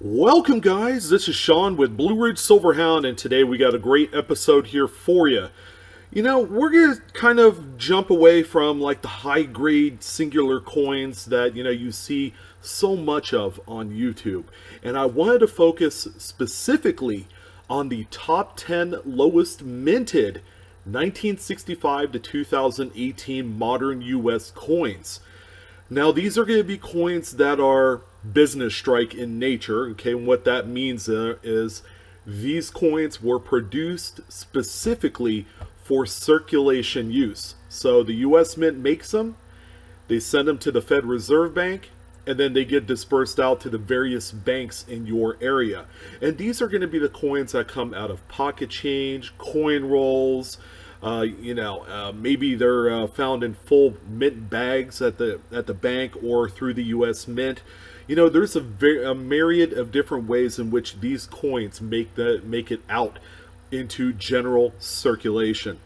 Welcome, guys. This is Sean with Blue Ridge Silverhound, and today we got a great episode here for you. We're going to kind of jump away from like the high grade singular coins that, you see so much of on YouTube. And I wanted to focus specifically on the top 10 lowest minted 1965 to 2018 modern US coins. Now, these are going to be coins that are business strike in nature. Okay, and what that means is these coins were produced specifically for circulation use. So the U.S. Mint makes them, they send them to the Fed Reserve Bank, and then they get dispersed out to the various banks in your area. And these are going to be the coins that come out of pocket change, coin rolls. Maybe they're found in full mint bags at the bank or through the U.S. Mint. There's a myriad of different ways in which these coins make it out into general circulation.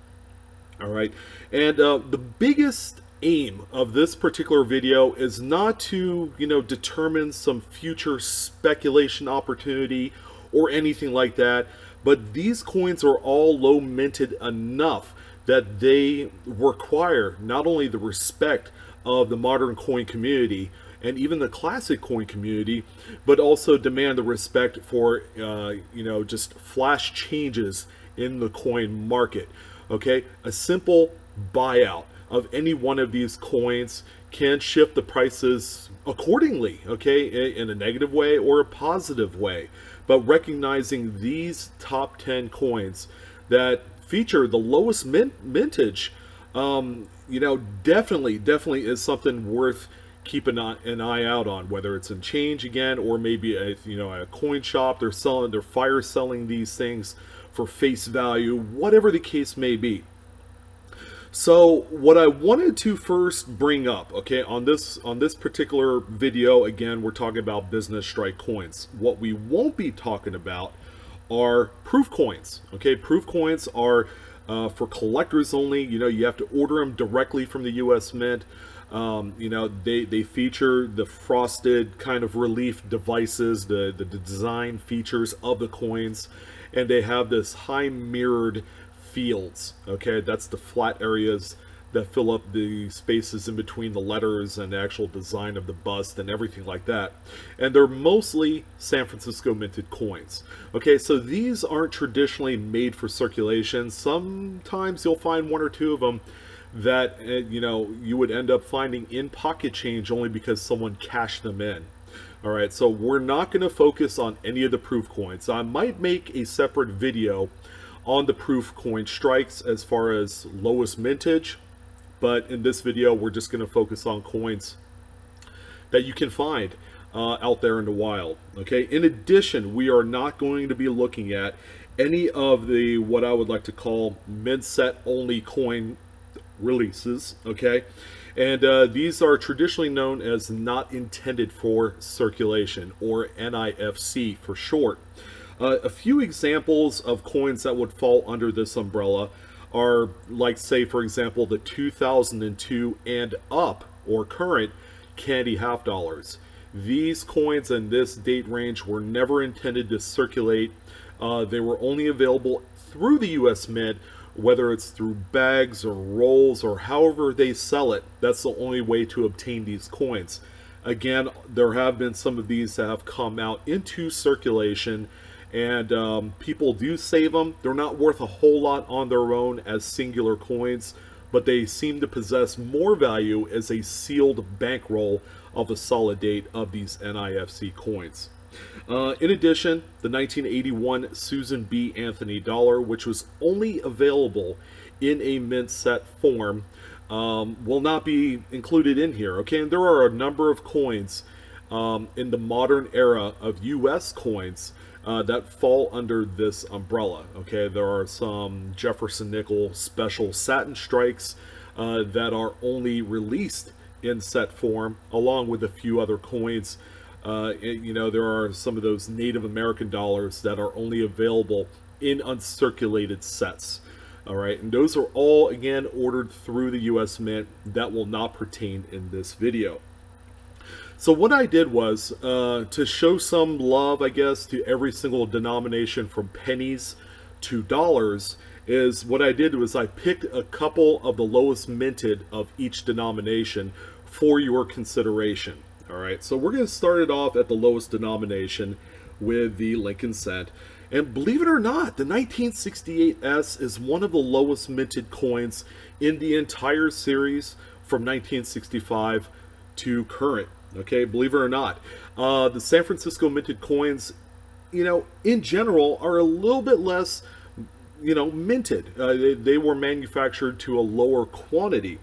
All right, and the biggest aim of this particular video is not to determine some future speculation opportunity or anything like that, but these coins are all low minted enough that they require not only the respect of the modern coin community and even the classic coin community, but also demand the respect for just flash changes in the coin market. Okay, a simple buyout of any one of these coins can shift the prices accordingly, okay, in a negative way or a positive way. But recognizing these top 10 coins that feature the lowest mintage, definitely is something worth keeping an eye out on, whether it's in change again or maybe at a coin shop. They're fire selling these things for face value, whatever the case may be. So what I wanted to first bring up, okay, on this particular video, again, we're talking about business strike coins. What we won't be talking about are proof coins. Okay, proof coins are for collectors only. You have to order them directly from the U.S. Mint. They feature the frosted kind of relief devices, the design features of the coins, and they have this high mirrored fields. Okay, that's the flat areas that fill up the spaces in between the letters and the actual design of the bust and everything like that. And they're mostly San Francisco minted coins. Okay, so these aren't traditionally made for circulation. Sometimes you'll find one or two of them that you would end up finding in pocket change only because someone cashed them in. All right, so we're not going to focus on any of the proof coins. I might make a separate video on the proof coin strikes as far as lowest mintage, but in this video we're just going to focus on coins that you can find out there in the wild. Okay, in addition, we are not going to be looking at any of the what I would like to call mint set only coin releases. Okay, and these are traditionally known as not intended for circulation, or NIFC for short. A few examples of coins that would fall under this umbrella are, like, say, for example, the 2002 and up or current candy half dollars. These coins in this date range were never intended to circulate. They were only available through the U.S. Mint, whether it's through bags or rolls or however they sell it. That's the only way to obtain these coins. Again, there have been some of these that have come out into circulation, and people do save them. They're not worth a whole lot on their own as singular coins, but they seem to possess more value as a sealed bankroll of a solid date of these NIFC coins. In addition, the 1981 Susan B. Anthony dollar, which was only available in a mint set form, will not be included in here. Okay, and there are a number of coins in the modern era of U.S. coins that fall under this umbrella. Okay, there are some Jefferson nickel special satin strikes that are only released in set form, along with a few other coins. There are some of those Native American dollars that are only available in uncirculated sets. All right, and those are all, again, ordered through the U.S. Mint. That will not pertain in this video. So what I did was to show some love, I guess, to every single denomination from pennies to dollars. Is what I did was I picked a couple of the lowest minted of each denomination for your consideration. All right, so we're going to start it off at the lowest denomination with the Lincoln cent. And believe it or not, the 1968S is one of the lowest minted coins in the entire series from 1965 to current. Okay, believe it or not. The San Francisco minted coins, in general, are a little bit less, minted. They were manufactured to a lower quantity.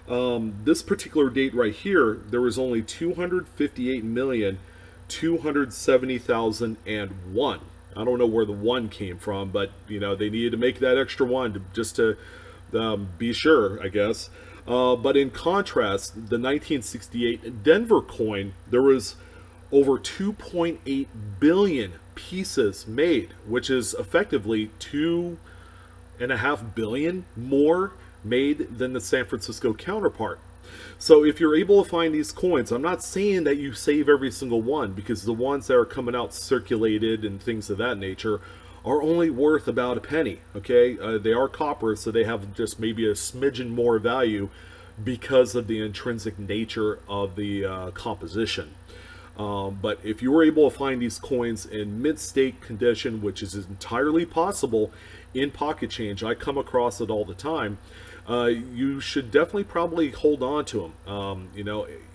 This particular date right here, there was only 258,270,001. I don't know where the one came from, but they needed to make that extra one just to be sure, I guess. But in contrast, the 1968 Denver coin, there was over 2.8 billion pieces made, which is effectively 2.5 billion more made than the San Francisco counterpart. So if you're able to find these coins, I'm not saying that you save every single one, because the ones that are coming out circulated and things of that nature are only worth about a penny. Okay, they are copper, so they have just maybe a smidgen more value because of the intrinsic nature of the composition. But if you were able to find these coins in mint state condition, which is entirely possible in pocket change, I come across it all the time, you should definitely probably hold on to them.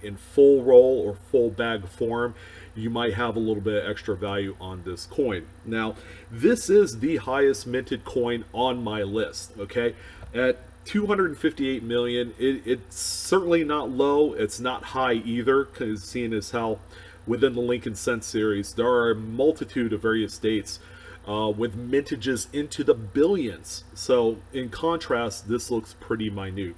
In full roll or full bag form, you might have a little bit extra value on this coin. Now, this is the highest minted coin on my list, okay? At 258 million, it's certainly not low, it's not high either, because seeing as how within the Lincoln Cent series, there are a multitude of various dates with mintages into the billions. So in contrast, this looks pretty minute.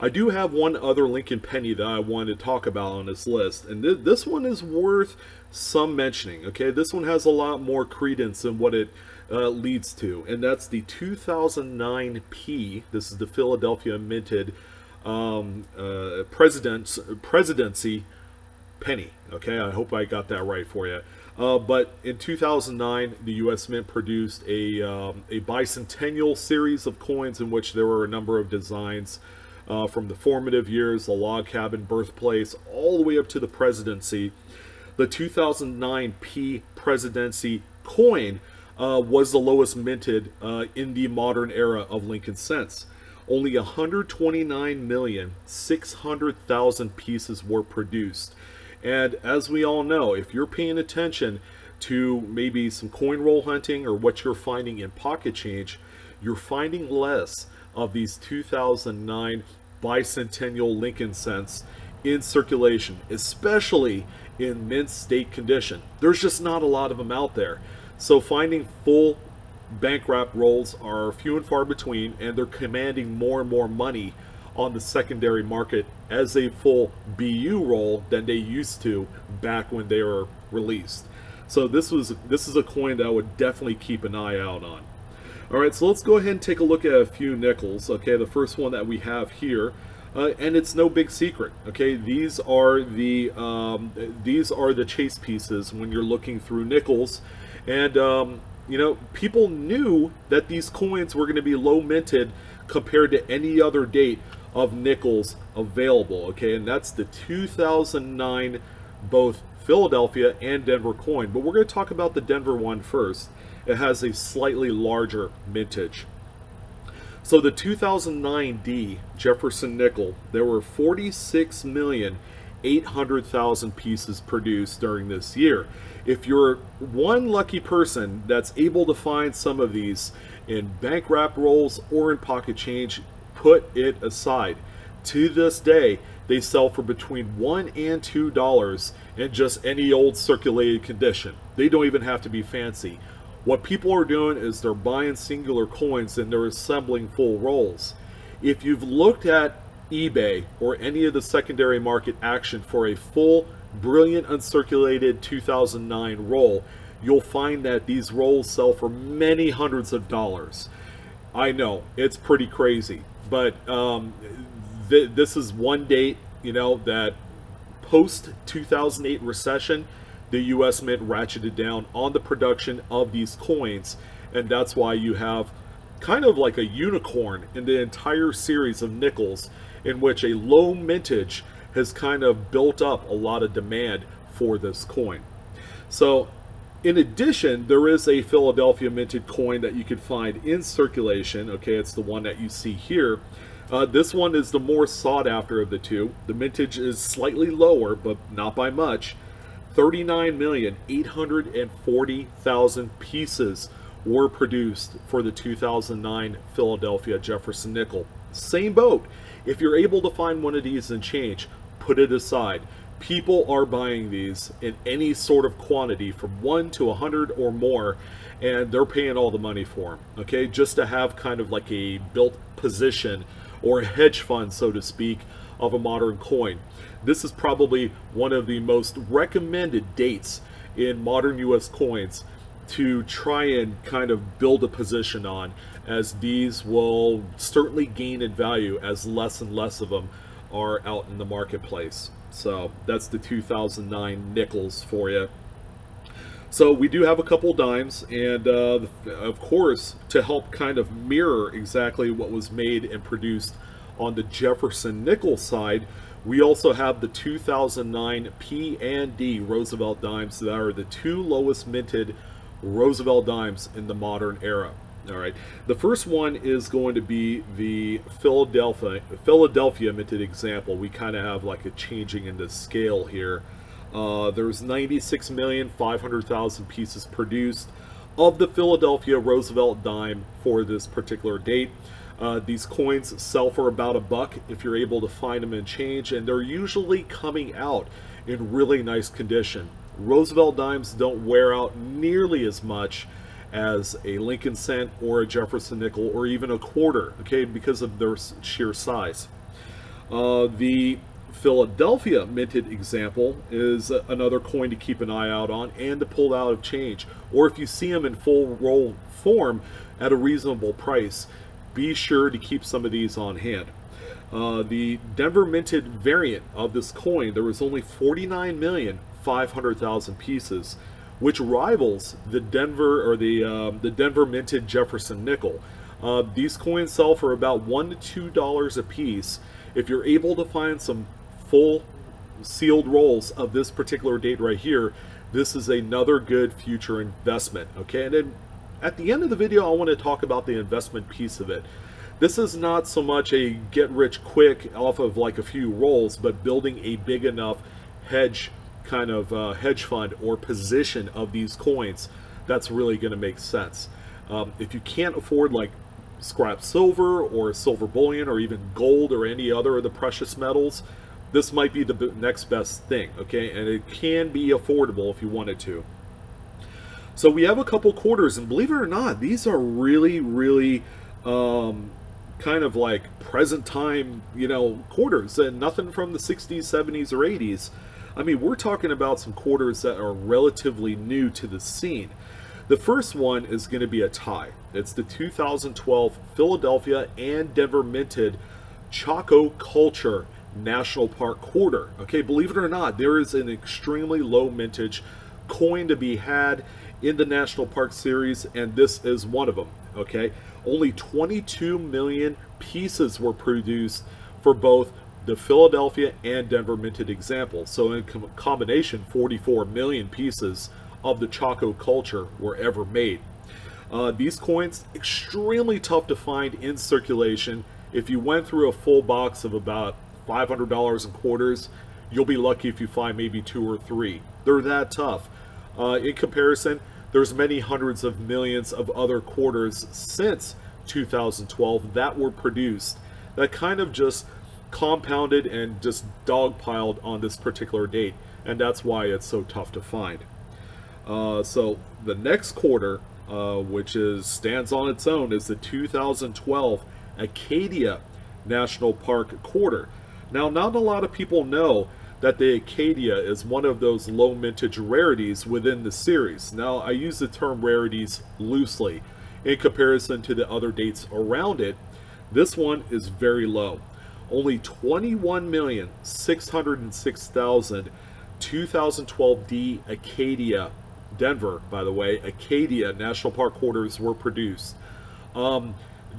I do have one other Lincoln penny that I wanted to talk about on this list, and this one is worth some mentioning. Okay, this one has a lot more credence than what it leads to, and that's the 2009 P. This is the Philadelphia minted presidency penny. Okay, I hope I got that right for you. But in 2009, the U.S. Mint produced a bicentennial series of coins in which there were a number of designs from the formative years, the log cabin, birthplace, all the way up to the presidency. The 2009 P presidency coin was the lowest minted in the modern era of Lincoln cents. Only 129,600,000 pieces were produced. And as we all know, if you're paying attention to maybe some coin roll hunting or what you're finding in pocket change, you're finding less of these 2009 bicentennial Lincoln cents in circulation, especially in mint state condition. There's just not a lot of them out there. So finding full bank wrap rolls are few and far between, and they're commanding more and more money on the secondary market as a full BU roll than they used to back when they were released. So this is a coin that I would definitely keep an eye out on. All right, so let's go ahead and take a look at a few nickels. Okay, the first one that we have here, and it's no big secret. Okay, these are the chase pieces when you're looking through nickels, and people knew that these coins were going to be low minted compared to any other date of nickels available. Okay, and that's the 2009 both Philadelphia and Denver coin. But we're going to talk about the Denver one first. It has a slightly larger mintage. So the 2009 D Jefferson nickel, there were 46,800,000 pieces produced during this year. If you're one lucky person that's able to find some of these in bank wrap rolls or in pocket change, put it aside. To this day, they sell for between $1 and $2 in just any old circulated condition. They don't even have to be fancy. What people are doing is they're buying singular coins and they're assembling full rolls. If you've looked at eBay or any of the secondary market action for a full, brilliant, uncirculated 2009 roll, you'll find that these rolls sell for many hundreds of dollars. I know, it's pretty crazy, but this is one date, that post 2008 recession, the US Mint ratcheted down on the production of these coins, and that's why you have kind of like a unicorn in the entire series of nickels, in which a low mintage has kind of built up a lot of demand for this coin. So in addition, there is a Philadelphia minted coin that you can find in circulation. Okay, it's the one that you see here. This one is the more sought after of the two. The mintage is slightly lower, but not by much. 39,840,000 pieces were produced for the 2009 Philadelphia Jefferson nickel. Same boat. If you're able to find one of these and change, put it aside. People are buying these in any sort of quantity from 1 to 100 or more, and they're paying all the money for them, okay, just to have kind of like a built position or a hedge fund, so to speak, of a modern coin. This is probably one of the most recommended dates in modern US coins to try and kind of build a position on, as these will certainly gain in value as less and less of them are out in the marketplace. So that's the 2009 nickels for you. So we do have a couple dimes, and of course, to help kind of mirror exactly what was made and produced on the Jefferson nickel side, we also have the 2009 P and D Roosevelt dimes that are the two lowest minted Roosevelt dimes in the modern era. All right, the first one is going to be the Philadelphia minted example. We kind of have like a changing in the scale here. There's 96,500,000 pieces produced of the Philadelphia Roosevelt dime for this particular date. These coins sell for about $1 if you're able to find them and change, and they're usually coming out in really nice condition. Roosevelt dimes don't wear out nearly as much as a Lincoln cent or a Jefferson nickel or even a quarter, okay, because of their sheer size. The Philadelphia minted example is another coin to keep an eye out on and to pull out of change, or if you see them in full roll form at a reasonable price, be sure to keep some of these on hand. The Denver minted variant of this coin, there was only 49,500,000 pieces, which rivals the Denver minted Jefferson nickel. These coins sell for about $1 to $2 a piece. If you're able to find some full sealed rolls of this particular date right here, this is another good future investment. Okay, and then at the end of the video, I want to talk about the investment piece of it. This is not so much a get rich quick off of like a few rolls, but building a big enough hedge fund or position of these coins that's really going to make sense. If you can't afford like scrap silver or silver bullion or even gold or any other of the precious metals, this might be the next best thing, okay? And it can be affordable if you wanted to. So we have a couple quarters, and believe it or not, these are really kind of like present time, quarters, and nothing from the 60s, 70s, or 80s. I mean, we're talking about some quarters that are relatively new to the scene. The first one is going to be a tie. It's the 2012 Philadelphia and Denver minted Chaco Culture National Park quarter. Okay, believe it or not, there is an extremely low mintage coin to be had in the National Park series, and this is one of them. Okay, only 22 million pieces were produced for both the Philadelphia and Denver minted examples. So in combination, 44 million pieces of the Chaco culture were ever made. These coins, extremely tough to find in circulation. If you went through a full box of about $500 in quarters, you'll be lucky if you find maybe 2 or 3. They're that tough. In comparison, there's many hundreds of millions of other quarters since 2012 that were produced that kind of just compounded and just dogpiled on this particular date, and that's why it's so tough to find. So the next quarter, which stands on its own, is the 2012 Acadia National Park quarter. Now, not a lot of people know that the Acadia is one of those low mintage rarities within the series. Now, I use the term rarities loosely in comparison to the other dates around it. This one is very low. only 21,606,000 2012D Acadia, Denver, by the way, Acadia National Park quarters were produced.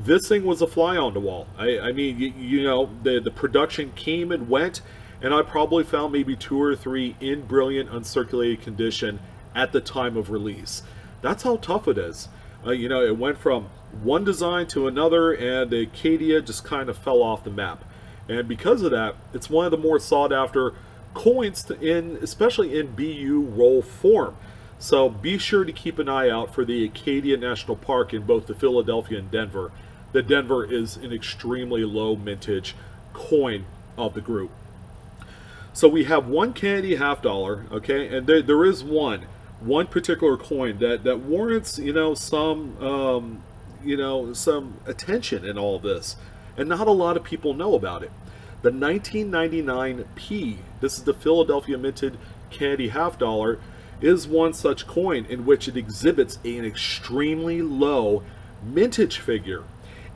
This thing was a fly on the wall. I mean, you know, the production came and went, and I probably found maybe 2 or 3 in brilliant uncirculated condition at the time of release. That's how tough it is. You know, it went from one design to another, and the Acadia just kind of fell off the map. And because of that, it's one of the more sought after coins especially in BU roll form. So be sure to keep an eye out for the Acadia National Park in both the Philadelphia and Denver. The Denver is an extremely low mintage coin of the group. So we have one Kennedy half dollar, okay, and there is one particular coin that warrants, you know, some attention in all this, and not a lot of people know about it. The 1999 P, this is the Philadelphia minted Kennedy half dollar, is one such coin in which it exhibits an extremely low mintage figure.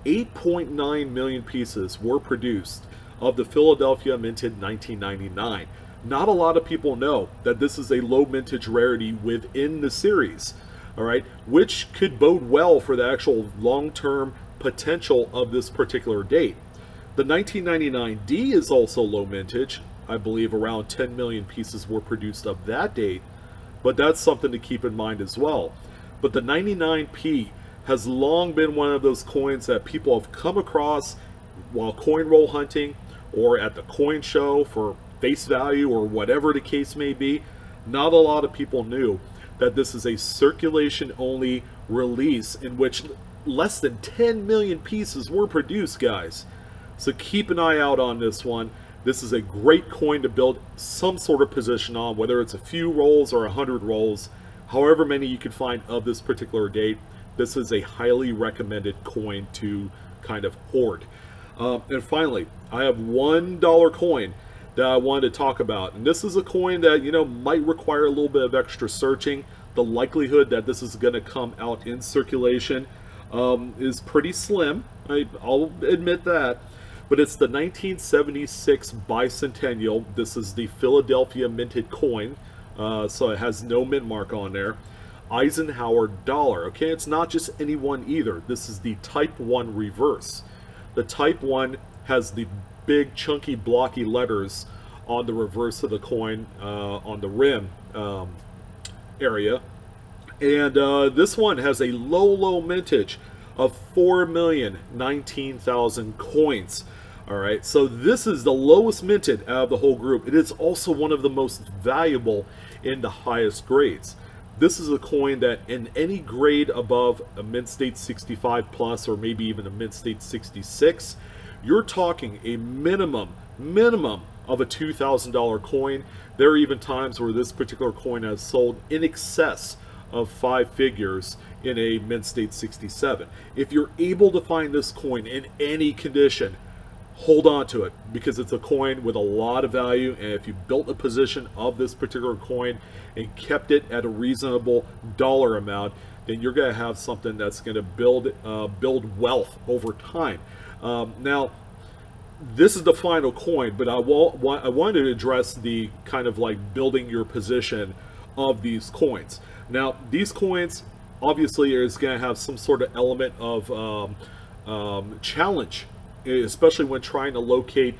8.9 million pieces were produced of the Philadelphia minted 1999. Not a lot of people know that this is a low mintage rarity within the series, all right, which could bode well for the actual long-term potential of this particular date. The 1999D is also low mintage. I believe around 10 million pieces were produced of that date, but that's something to keep in mind as well. But the 99P has long been one of those coins that people have come across while coin roll hunting or at the coin show for face value or whatever the case may be. Not a lot of people knew that this is a circulation only release in which less than 10 million pieces were produced, guys. So keep an eye out on this one. This is a great coin to build some sort of position on, whether it's a few rolls or 100 rolls, however many you can find of this particular date. This is a highly recommended coin to kind of hoard. And finally, I have $1 coin that I wanted to talk about. And this is a coin that, you know, might require a little bit of extra searching. The likelihood that this is going to come out in circulation is pretty slim. I'll admit that. But it's the 1976 bicentennial. This is the Philadelphia minted coin, so it has no mint mark on there. Eisenhower dollar. Okay, it's not just any one either. This is the Type 1 reverse. The Type 1 has the big, chunky, blocky letters on the reverse of the coin, on the rim area. And this one has a low mintage of 4,019,000 coins. All right, so this is the lowest minted out of the whole group. It is also one of the most valuable in the highest grades. This is a coin that in any grade above a mint state 65 plus, or maybe even a mint state 66, you're talking a minimum of a $2,000 coin. There are even times where this particular coin has sold in excess of 5 figures in a mint state 67. If you're able to find this coin in any condition, hold on to it, because it's a coin with a lot of value, and if you built a position of this particular coin and kept it at a reasonable dollar amount, then you're going to have something that's going to build wealth over time. Now, this is the final coin, but I wanted to address the kind of like building your position of these coins. Now, these coins obviously is going to have some sort of element of challenge, especially when trying to locate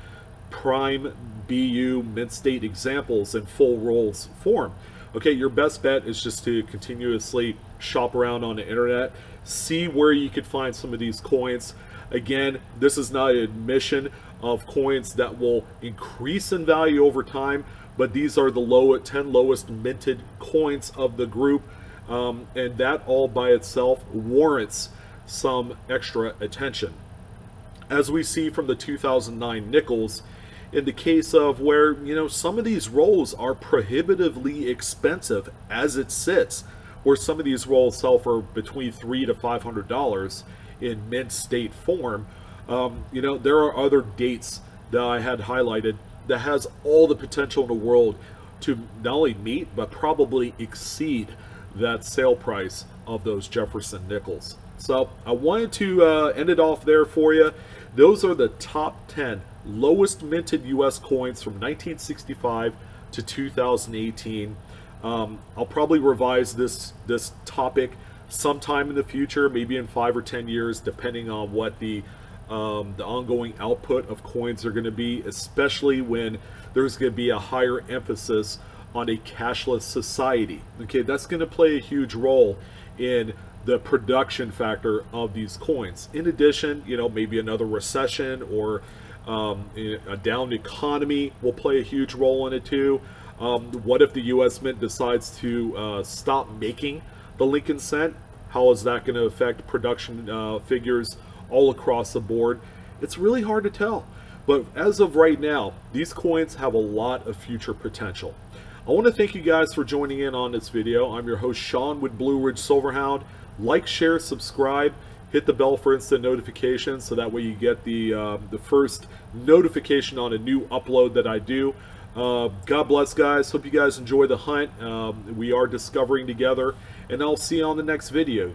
prime BU mint state examples in full rolls form. Okay, your best bet is just to continuously shop around on the internet, see where you could find some of these coins. Again, this is not an admission of coins that will increase in value over time, but these are the 10 lowest minted coins of the group, and that all by itself warrants some extra attention. As we see from the 2009 nickels, in the case of where, you know, some of these rolls are prohibitively expensive as it sits, where some of these rolls sell for between $300 to $500 in mint state form. You know, there are other dates that I had highlighted that has all the potential in the world to not only meet but probably exceed that sale price of those Jefferson nickels. So I wanted to end it off there for you. Those are the top 10 lowest minted US coins from 1965 to 2018. I'll probably revise this topic sometime in the future, maybe in 5 or 10 years, depending on what the ongoing output of coins are going to be, especially when there's going to be a higher emphasis on a cashless society. Okay, that's going to play a huge role in the production factor of these coins. In addition, maybe another recession or a down economy will play a huge role in it too. What if the U.S. Mint decides to stop making the Lincoln cent? How is that going to affect production figures all across the board? It's really hard to tell. But as of right now, these coins have a lot of future potential. I want to thank you guys for joining in on this video. I'm your host, Sean with Blue Ridge Silverhound. Like, share, subscribe, hit the bell for instant notifications so that way you get the first notification on a new upload that I do. God bless, guys. Hope you guys enjoy the hunt. We are discovering together, and I'll see you on the next video.